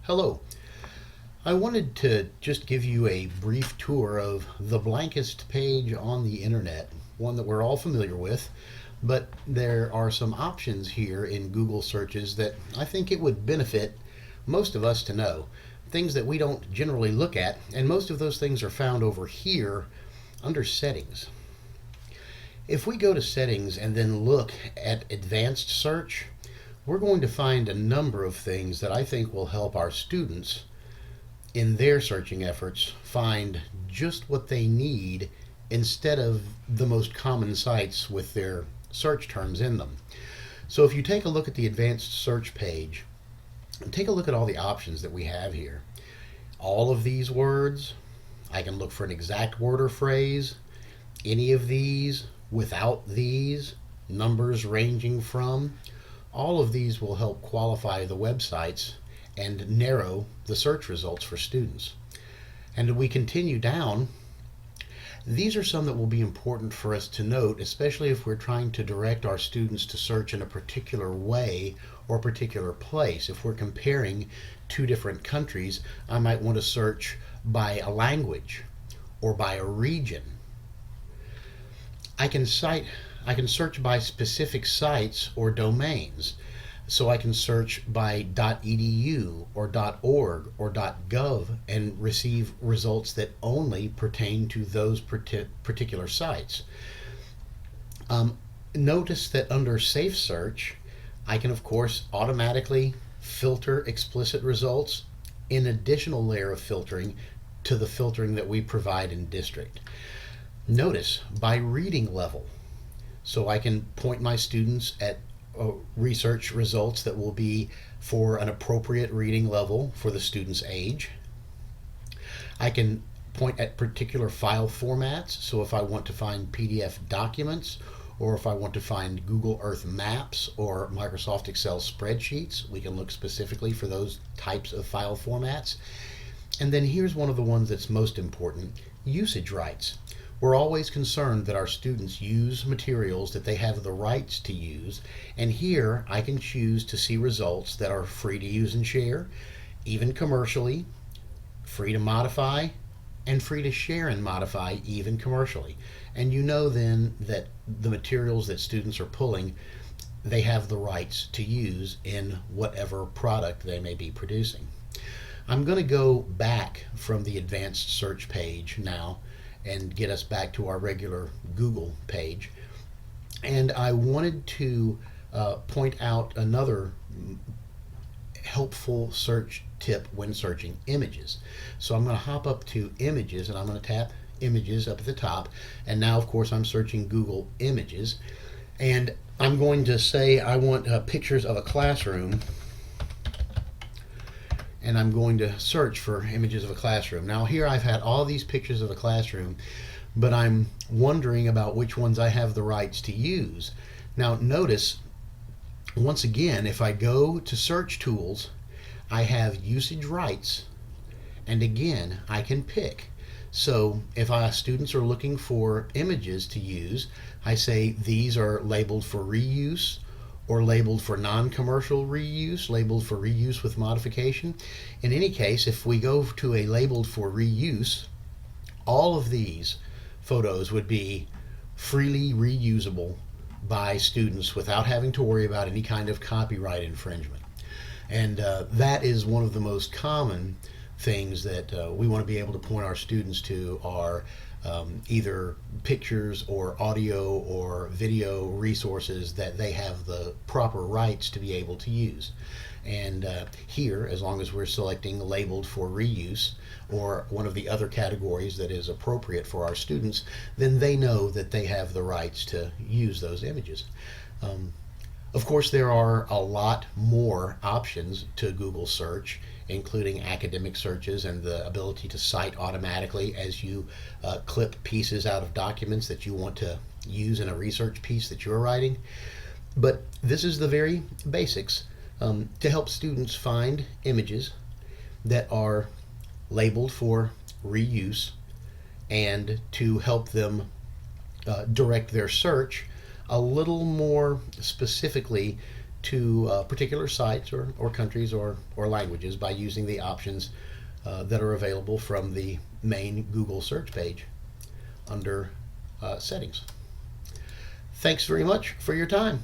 Hello. I wanted to just give you a brief tour of the blankest page on the internet, one that we're all familiar with, but there are some options here in Google searches that I think it would benefit most of us to know. Things that we don't generally look at, and most of those things are found over here under settings. If we go to settings and then look at advanced search, we're going to find a number of things that I think will help our students in their searching efforts find just what they need instead of the most common sites with their search terms in them. So if you take a look at the advanced search page, and take a look at all the options that we have here. All of these words, I can look for an exact word or phrase, any of these, without these, numbers ranging from. All of these will help qualify the websites and narrow the search results for students. And we continue down. These are some that will be important for us to note, especially if we're trying to direct our students to search in a particular way or particular place. If we're comparing two different countries, I might want to search by a language or by a region. I can search by specific sites or domains. So I can search by .edu or .org or .gov and receive results that only pertain to those particular sites. Notice that under Safe Search, I can of course automatically filter explicit results, an additional layer of filtering to the filtering that we provide in District. Notice by reading level, so I can point my students at research results that will be for an appropriate reading level for the student's age. I can point at particular file formats, so if I want to find PDF documents, or if I want to find Google Earth maps or Microsoft Excel spreadsheets, we can look specifically for those types of file formats. And then here's one of the ones that's most important, usage rights. We're always concerned that our students use materials that they have the rights to use, and here I can choose to see results that are free to use and share, even commercially, free to modify, and free to share and modify even commercially. And you know then that the materials that students are pulling, they have the rights to use in whatever product they may be producing. I'm going to go back from the advanced search page now and get us back to our regular Google page. And I wanted to point out another helpful search tip when searching images. So I'm going to hop up to images and I'm going to tap images up at the top. And now of course I'm searching Google Images. And I'm going to say I want pictures of a classroom, and I'm going to search for images of a classroom. Now here I've had all these pictures of a classroom, but I'm wondering about which ones I have the rights to use. Now notice, once again, if I go to search tools, I have usage rights, and again, I can pick. So if our students are looking for images to use, I say these are labeled for reuse, or labeled for non-commercial reuse, labeled for reuse with modification. In any case, if we go to a labeled for reuse, all of these photos would be freely reusable by students without having to worry about any kind of copyright infringement. And that is one of the most common things that we want to be able to point our students to are either pictures or audio or video resources that they have the proper rights to be able to use. And here, as long as we're selecting labeled for reuse or one of the other categories that is appropriate for our students, then they know that they have the rights to use those images. Of course, there are a lot more options to Google search, including academic searches and the ability to cite automatically as you clip pieces out of documents that you want to use in a research piece that you're writing. But this is the very basics to help students find images that are labeled for reuse and to help them direct their search a little more specifically to particular sites or countries or languages by using the options that are available from the main Google search page under settings. Thanks very much for your time.